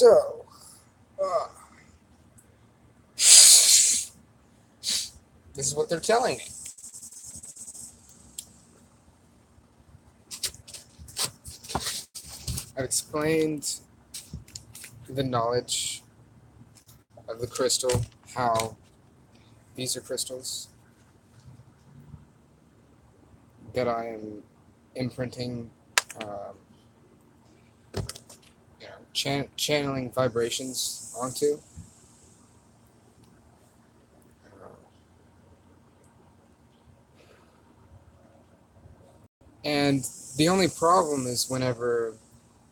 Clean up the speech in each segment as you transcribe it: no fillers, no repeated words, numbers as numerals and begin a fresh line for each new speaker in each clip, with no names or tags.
So, uh, this is what they're telling me. I've explained the knowledge of the crystal, how these are crystals that I am imprinting, um, channeling vibrations onto. And the only problem is whenever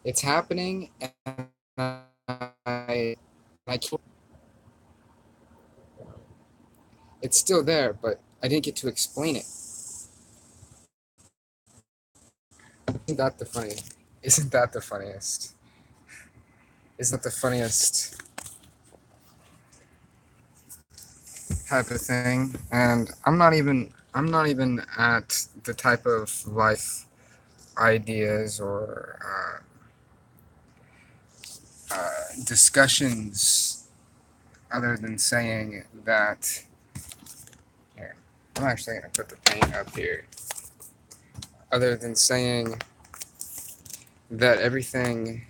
it's happening and I can't, it's still there, but I didn't get to explain it. Isn't that the funny? Isn't that the funniest? Isn't that the funniest type of thing? And I'm not even at the type of life ideas or discussions other than saying that. Here, I'm actually gonna put the paint up here. Other than saying that everything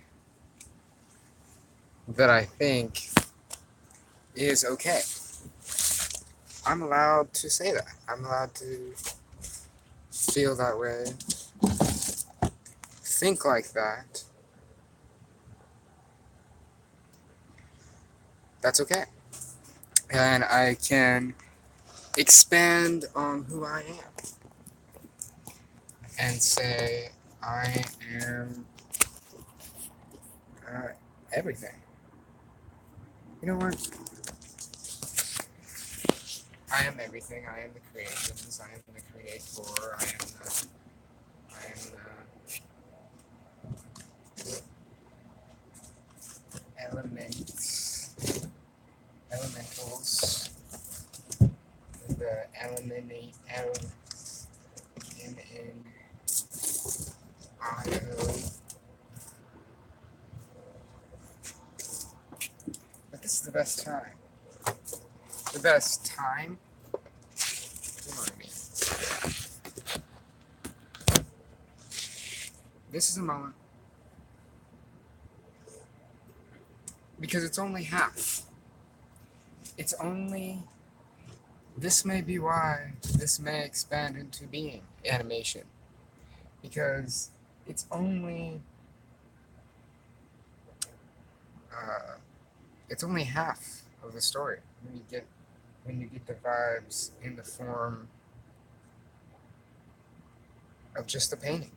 that I think is okay. I'm allowed to say that. I'm allowed to feel that way, think like that. That's okay. And I can expand on who I am and say, I am uh, everything. You know what? I am everything. I am the creations. I am the creator. I am the elements, elementals, the eliminate, I-O. But this is the best time. The best time? You know what I mean. This is a moment. Because it's only half. It's only. This may be why this may expand into being animation. Because it's only. Uh, it's only half of the story when you get the vibes in the form of just the painting.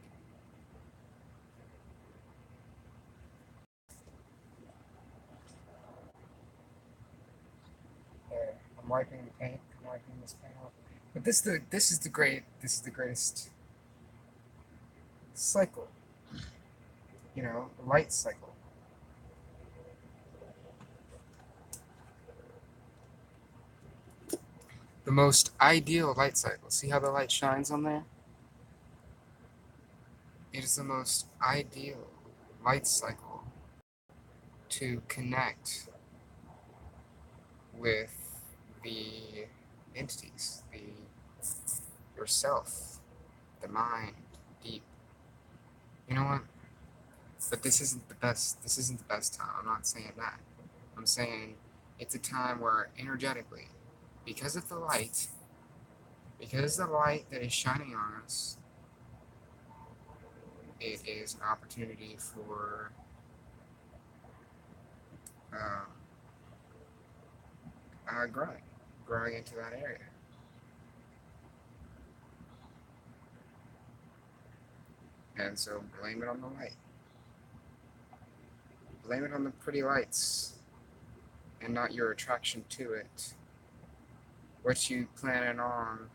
I'm wiping the paint. I'm wiping this paint off. But this is the greatest cycle. Light cycle. The most ideal light cycle. See how the light shines on there? It is the most ideal light cycle to connect with the entities, the yourself, the mind, deep. You know what? But this isn't the best. This isn't the best time. I'm not saying that. I'm saying it's a time where energetically, because of the light, because the light that is shining on us, it is an opportunity for uh, growing into that area. And so blame it on the light. Blame it on the pretty lights and not your attraction to it. What you planning on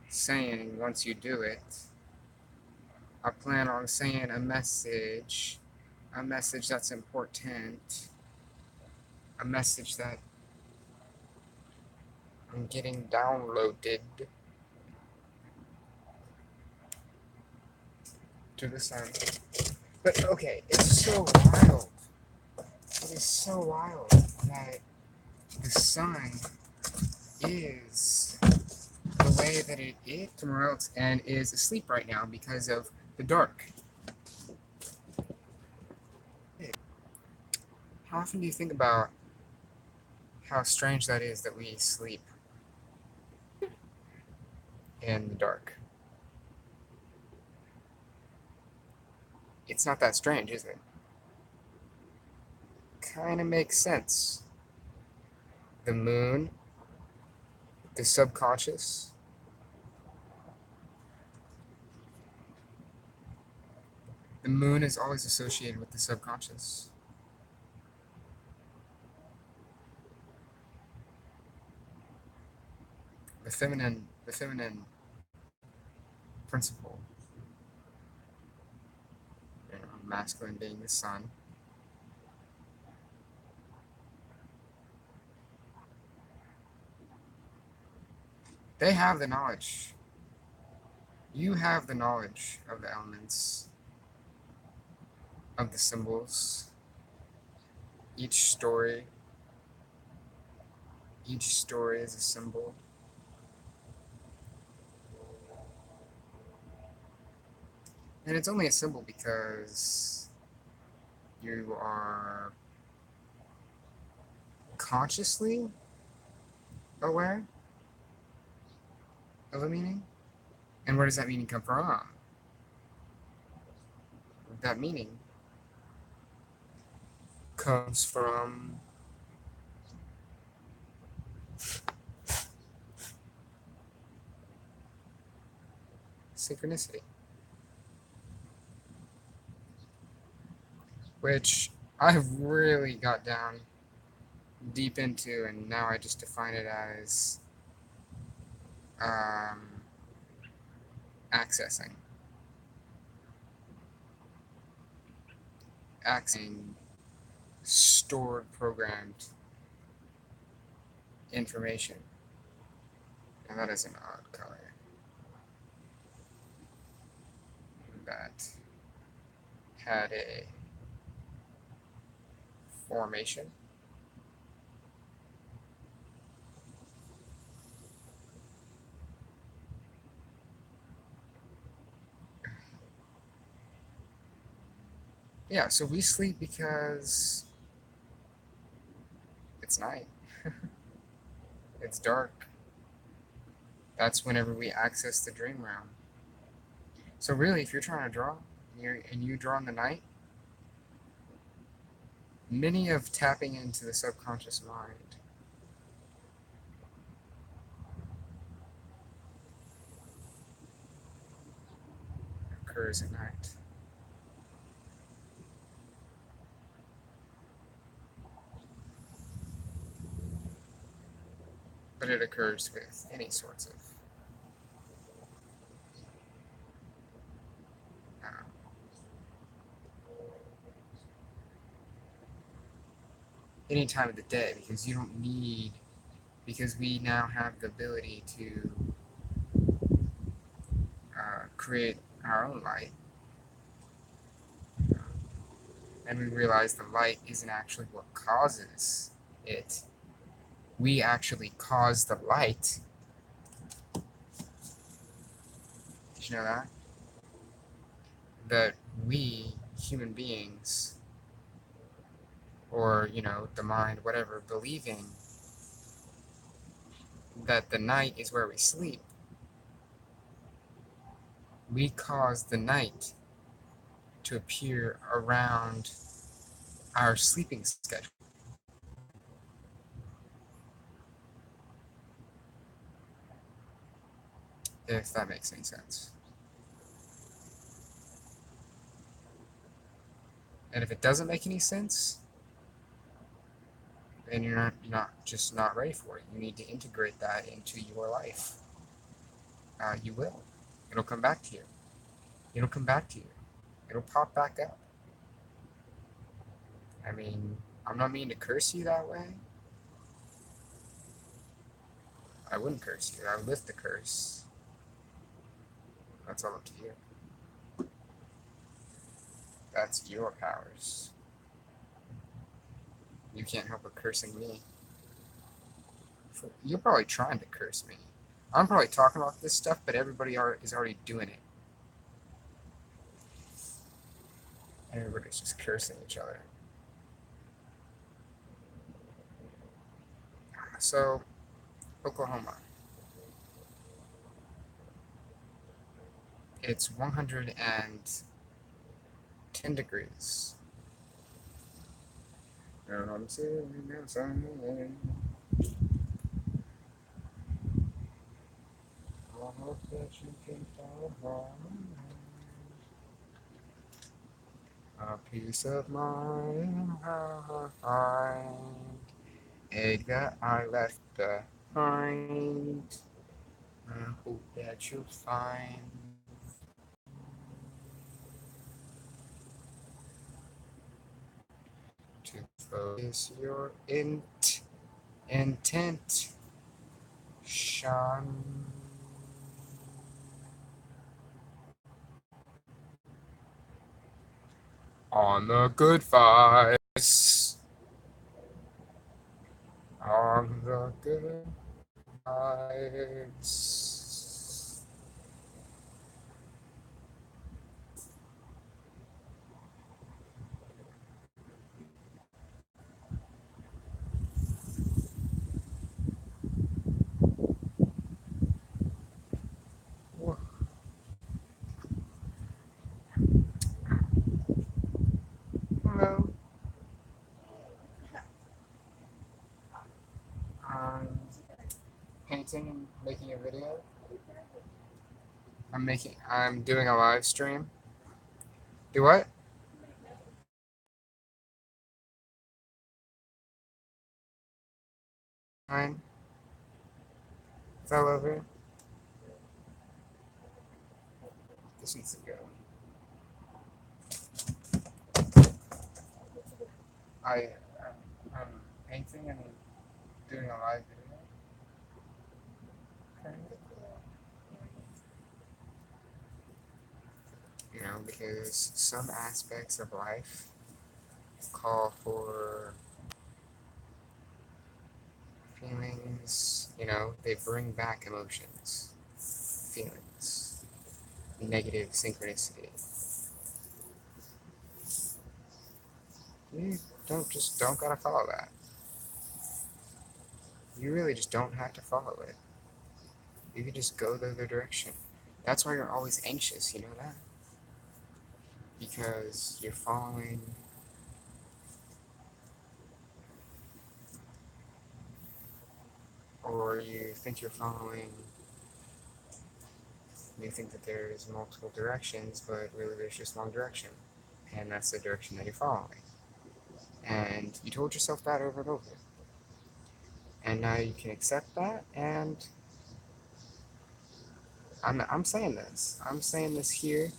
saying once you do it. I plan on saying a message that's important, a message that I'm getting downloaded to the sun. But okay, it's so wild. It is so wild that the sun is the way that it is somewhere else and is asleep right now because of the dark. How often do you think about how strange that is that we sleep in the dark? It's not that strange, is it? Kind of makes sense. The moon, the subconscious. The moon is always associated with the subconscious. The feminine principle, masculine being the sun. They have the knowledge. You have the knowledge of the elements, of the symbols. Each story, each story is a symbol. And it's only a symbol because you are consciously aware of a meaning. And where does that meaning come from? That meaning comes from synchronicity, which I've really got down deep into, and now I just define it as um, accessing. Accessing stored, programmed information. And that is an odd color. That had a formation. Yeah, so we sleep because it's night. It's dark. That's whenever we access the dream realm. So really, if you're trying to draw and you draw in the night, many of tapping into the subconscious mind occurs at night. But it occurs with any sorts of uh, any time of the day, because you don't need, because we now have the ability to create our own light, and we realize the light isn't actually what causes it. We actually cause the light. Did you know that? That we, human beings, or, the mind, whatever, believing that the night is where we sleep, we cause the night to appear around our sleeping schedule. If that makes any sense. And if it doesn't make any sense, then you're not ready for it. You need to integrate that into your life. You will. It'll come back to you. It'll come back to you. It'll pop back up. I mean, I'm not meaning to curse you that way. I wouldn't curse you. I would lift the curse. That's all up to you. That's your powers. You can't help but cursing me. You're probably trying to curse me. I'm probably talking about this stuff, but everybody is already doing it. Everybody's just cursing each other. So, Oklahoma. It's 110 degrees. And I'm sitting outside. I hope that you can find a peace of mind. Egg that I left behind. I hope that you'll find. To focus your intent, shine. On the good vibes. On the good vibes. Hello. I'm painting and making a video. I'm doing a live stream. Do what? Mine fell over. This needs to go. I'm painting and doing a live video. Okay. You know, because some aspects of life call for feelings, you know, they bring back emotions, feelings, negative synchronicity. You don't gotta follow that. You really just don't have to follow it. You can just go the other direction. That's why you're always anxious, you know that? Because you're following, or you think you're following, you think that there's multiple directions, but really there's just one direction. And that's the direction that you're following. And you told yourself that over and over. And now you can accept that, and I'm saying this. I'm saying this here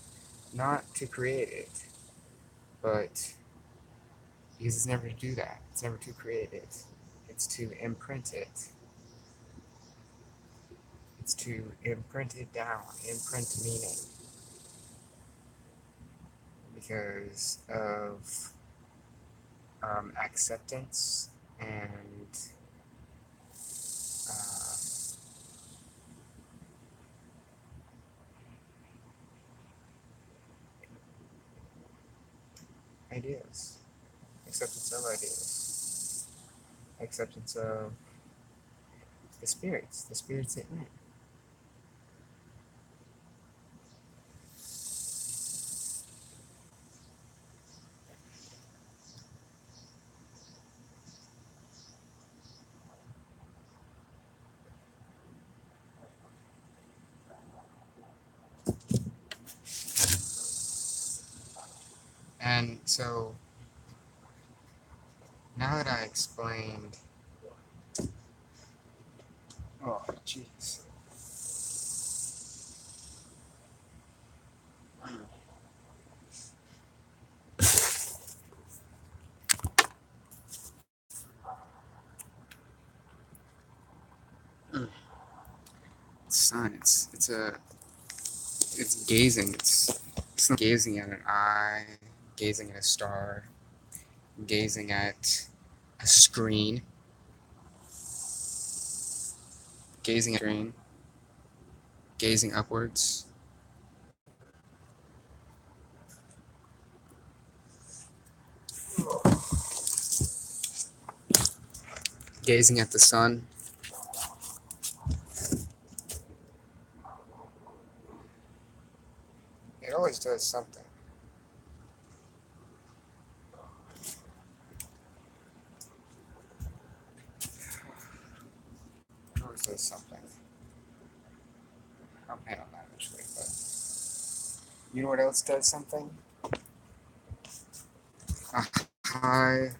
not to create it, but because it's never to do that. It's never to create it. It's to imprint it. It's to imprint it down, imprint meaning. Because of acceptance and uh, ideas. Acceptance of ideas. Acceptance of the spirits it in. And so, now that I explained, oh, jeez. Sun, it's gazing, it's not gazing at an eye, gazing at a star, gazing at a screen, gazing at a screen, gazing upwards. Gazing at the sun. It always does something. It always does something. I'll pay on that eventually, but you know what else does something? A high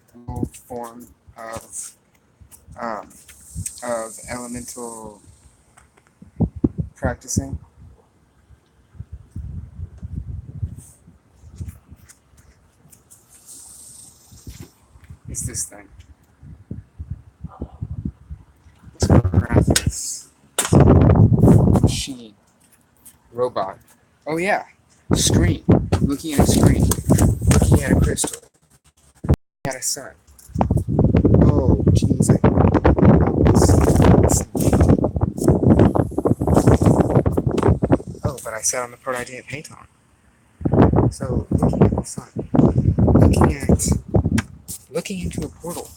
form um, of elemental practicing is this thing. Graphics. Machine. Robot. Oh yeah. Screen. Looking at a screen. Looking at a crystal. Looking at a sun. Oh, jeez. Oh, but I sat on the part I didn't paint on. So, looking at the sun. Looking into a portal.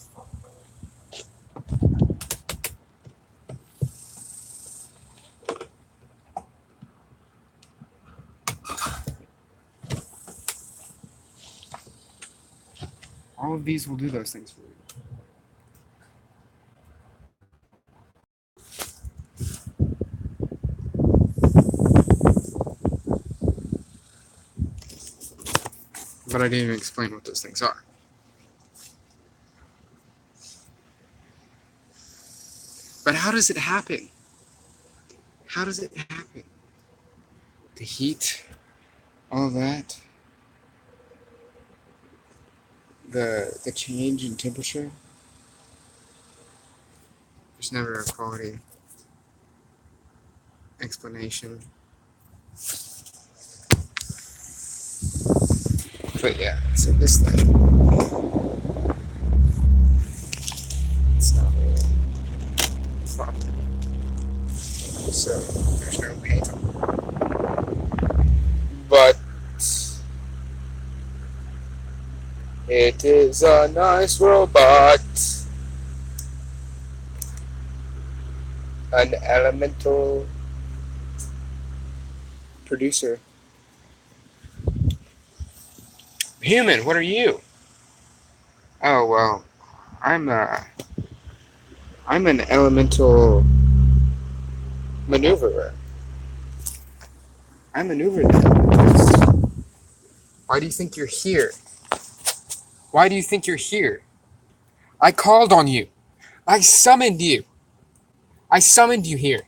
All of these will do those things for you. But I didn't even explain what those things are. But how does it happen? How does it happen? The heat, all of that, the change in temperature. There's never a quality explanation. But yeah, so this thing, it's not really fun. So there's no paint on it. But it is a nice robot. An elemental producer. Human, what are you? Oh well, I'm an elemental maneuverer. I maneuver them. Why do you think you're here? Why do you think you're here? I called on you. I summoned you. I summoned you here.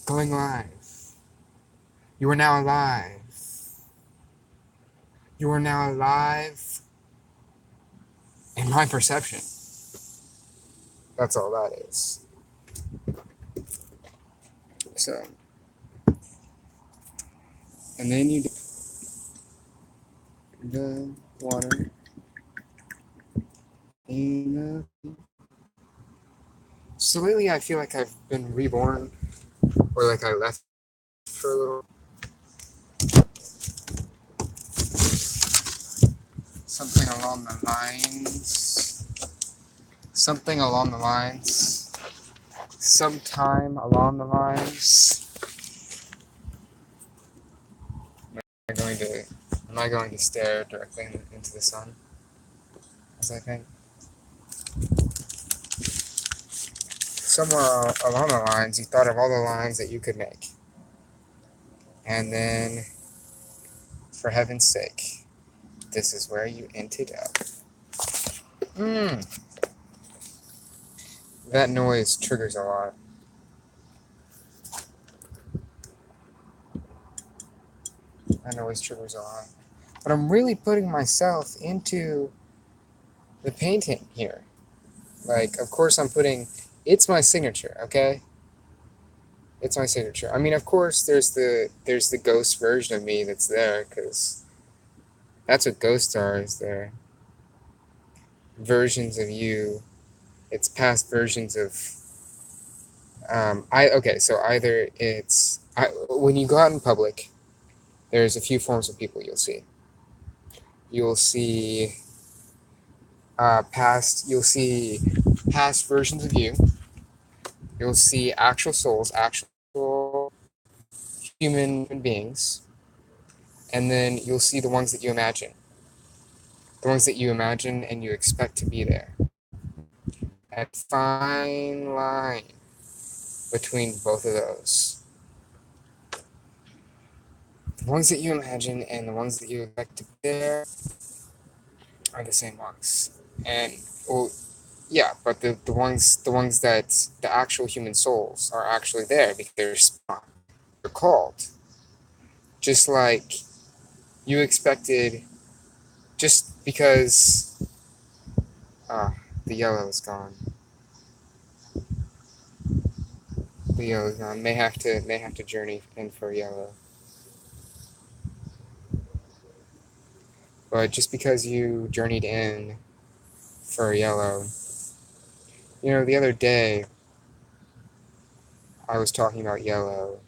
Going live. You are now alive. You are now alive in my perception. That's all that is. So, and then you dip the water in the... So lately I feel like I've been reborn, or like I left for a little. Something along the lines. Something along the lines. Sometime along the lines. Am I going to stare directly into the sun? As I think. Somewhere along the lines, you thought of all the lines that you could make. And then, for heaven's sake, this is where you ended up. That noise triggers a lot. That noise triggers a lot. But I'm really putting myself into the painting here. Like, of course I'm putting, it's my signature, okay? It's my signature. I mean, of course, there's the ghost version of me that's there, because that's what ghosts are. Is there versions of you? It's past versions of I. Okay, so either when you go out in public, there's a few forms of people you'll see. You'll see you'll see past versions of you. You'll see actual souls, actual human beings, and then you'll see the ones that you imagine. The ones that you imagine and you expect to be there. That fine line between both of those. The ones that you imagine and the ones that you expect to be there are the same ones. And well, yeah, but the ones that the actual human souls are actually there because they're spawned. They're called. Just like you expected, just because the yellow is gone. The yellow is gone. May have to journey in for yellow. But just because you journeyed in for yellow, the other day I was talking about yellow,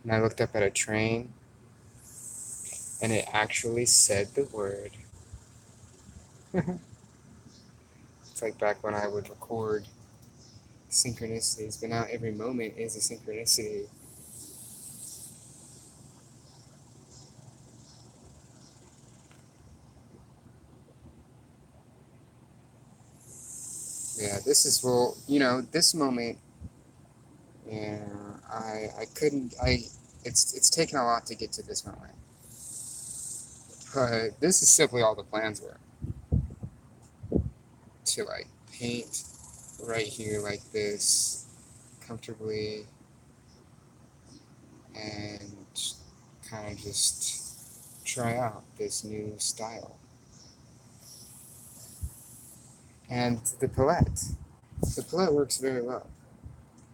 and I looked up at a train, and it actually said the word. It's like back when I would record synchronicities, but now every moment is a synchronicity. Yeah, this moment. Yeah, I couldn't. It's taken a lot to get to this moment, but this is simply all the plans were to like paint right here like this comfortably and kind of just try out this new style. And the palette works very well,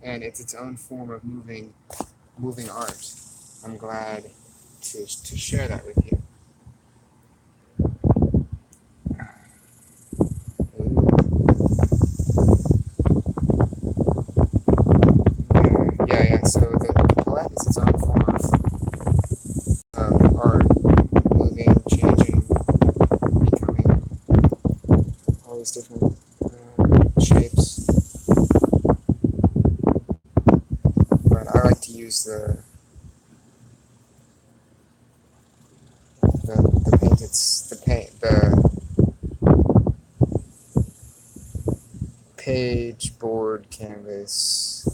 and it's its own form of moving art. I'm glad to share that with you. Yeah. So the palette is its own form of art, moving, changing, becoming all these different shapes. But I like to use the painted the page board canvas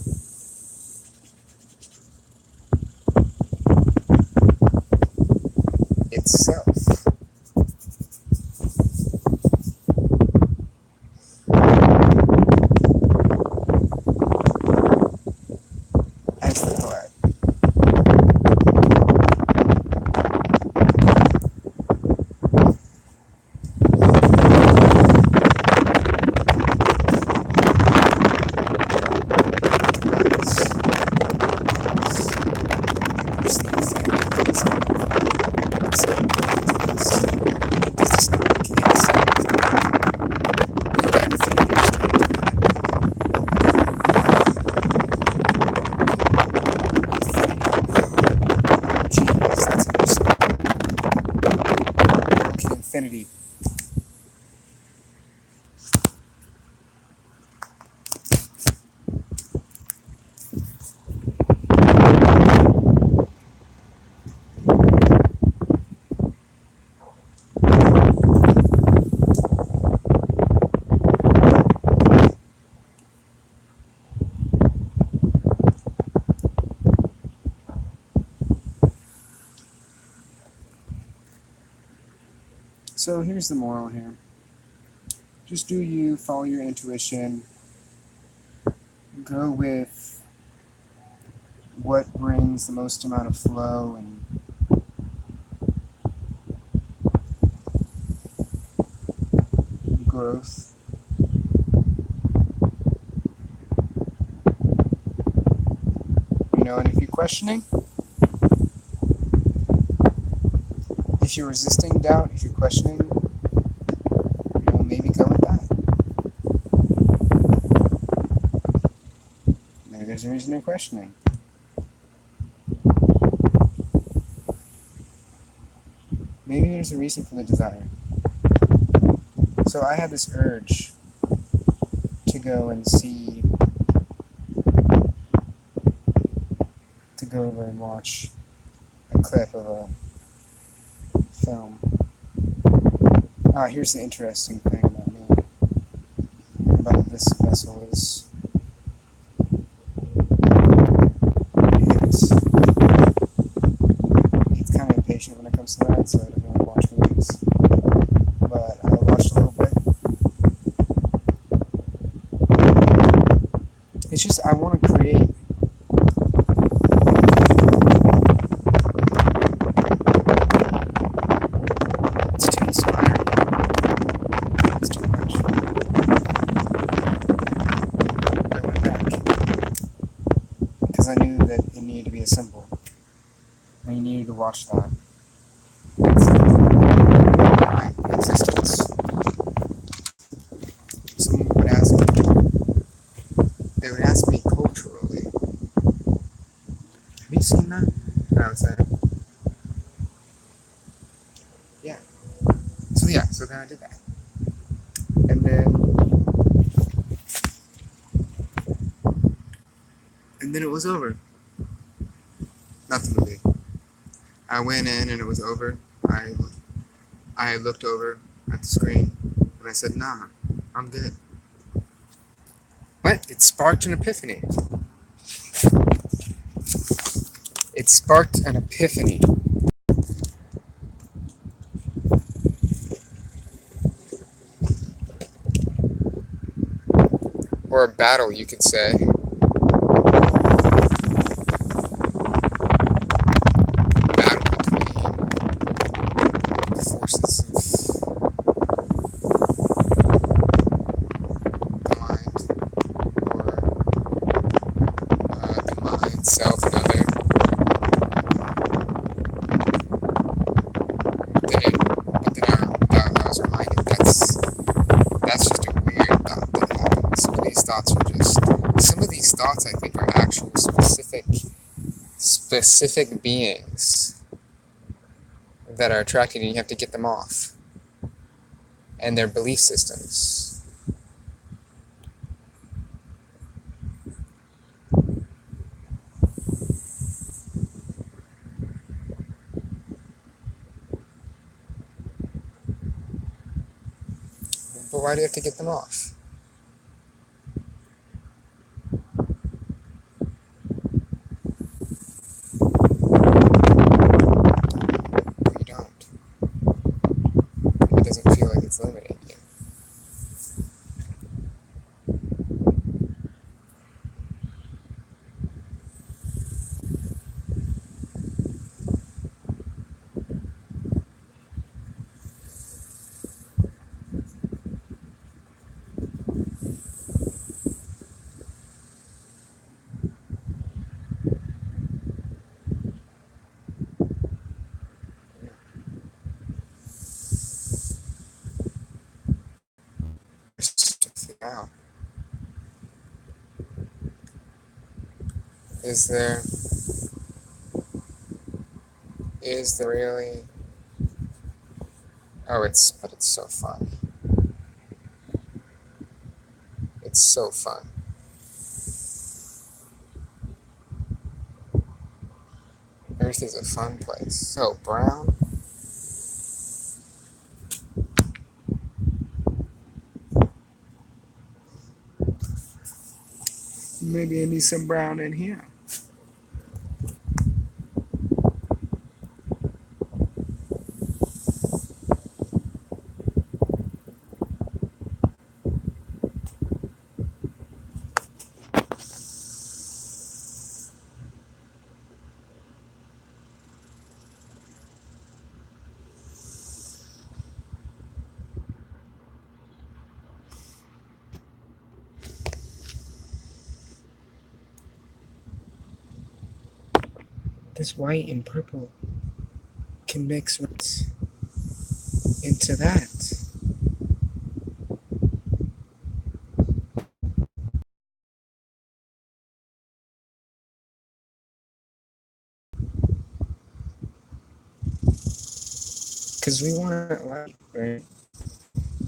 itself. As the palette. Infinity. So here's the moral here. Just do you, follow your intuition, go with what brings the most amount of flow and growth. and if you're questioning, if you're resisting doubt, if you're questioning, maybe go with that. Maybe there's a reason you're questioning. Maybe there's a reason for the desire. So I had this urge to go and see, to go over and watch a clip of a film. Here's the interesting thing about me, about this vessel is it's kind of impatient when it comes to that, so I don't really watch movies. But I watched a little bit. It's just I want to create. It's too inspiring. It's too much. I went back because I knew that it needed to be a symbol. And you needed to watch that. My existence. Someone would ask me. They would ask me culturally, have you seen that? And I would say, yeah. So then I did that. And then it was over. Nothing to be. I went in and it was over. I looked over at the screen and I said, nah, I'm good. But it sparked an epiphany. It sparked an epiphany. Or a battle, you could say. Battle between the forces of the mind, or the mind, self, and other. I was reminded that's just a weird thought that happens. Some of these thoughts I think are actual specific beings that are attracted, and you have to get them off. And their belief systems. But why do you have to get them off? You don't. It doesn't feel like it's limiting you. Just to figure out. Is there really? But it's so fun. It's so fun. Earth is a fun place. So brown. Maybe I need some brown in here. this white and purple can mix right into that. Because we want it light, right?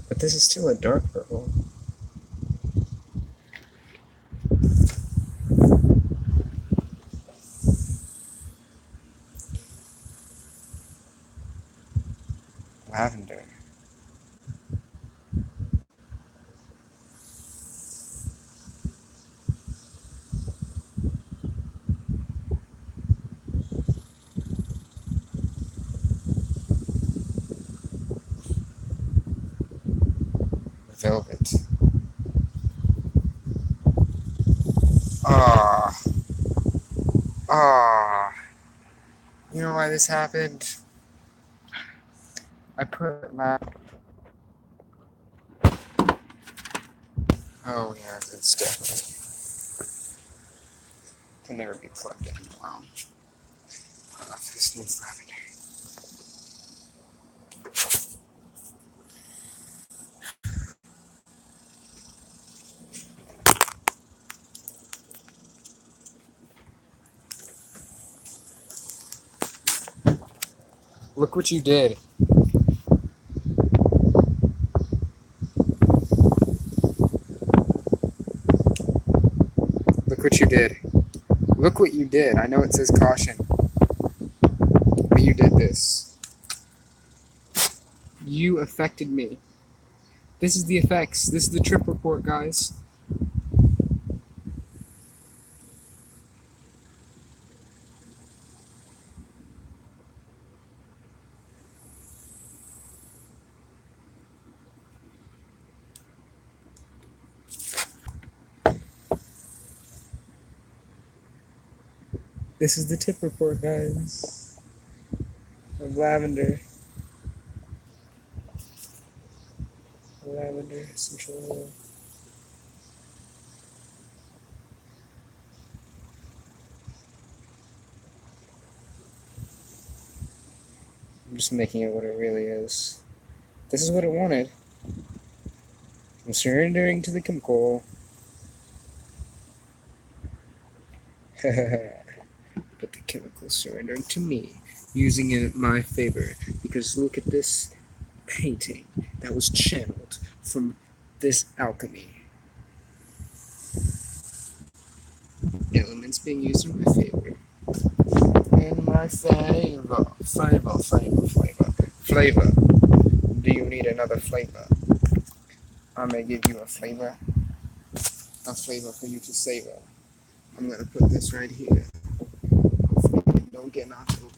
But this is still a dark purple. Lavender. Velvet. Ah. Ah. You know why this happened? I put my... Oh, yeah, it's definitely... Can never be plugged in. Wow. This needs lavender. Look what you did. Look what you did. Look what you did. I know it says caution, but you did this. You affected me. This is the effects. This is the trip report, guys. This is the tip report, guys, of lavender. Lavender essential oil. I'm just making it what it really is. This is what it wanted. I'm surrendering to the chemical. But the chemical's surrendering to me, using it in my favor. Because look at this painting that was channeled from this alchemy. Elements being used in my favor. In my favor. Flavor. Do you need another flavor? I may give you a flavor. A flavor for you to savor. I'm gonna put this right here. Hopefully it don't get knocked over.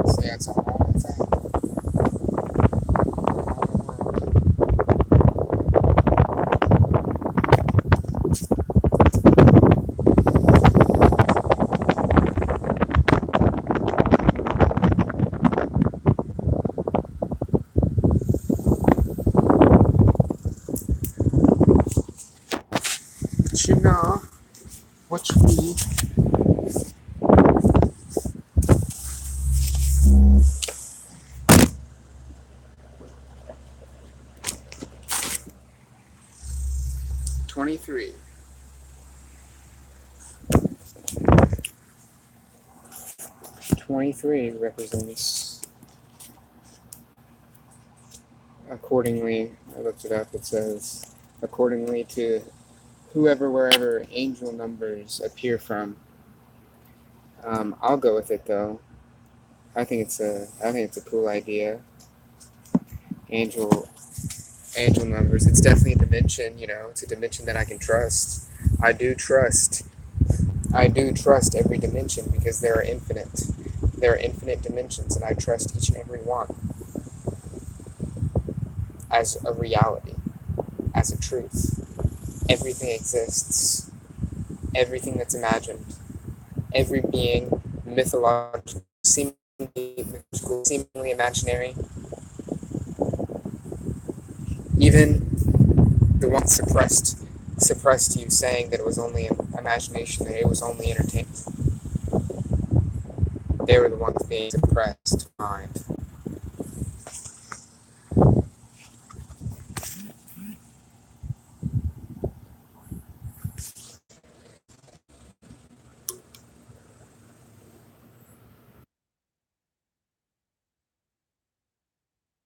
So that's all I'm saying. But you know what you need. $23. 23 represents, accordingly, I looked it up, it says, accordingly to whoever, wherever angel numbers appear from. I'll go with it though. I think it's a cool idea. Angel numbers. It's definitely a dimension, you know, it's a dimension that I can trust. I do trust every dimension because there are infinite. There are infinite dimensions, and I trust each and every one as a reality, as a truth. Everything exists. Everything that's imagined, every being, mythological, seemingly imaginary, even the ones suppressed you, saying that it was only an imagination, that it was only entertainment. They were the ones being suppressed mind.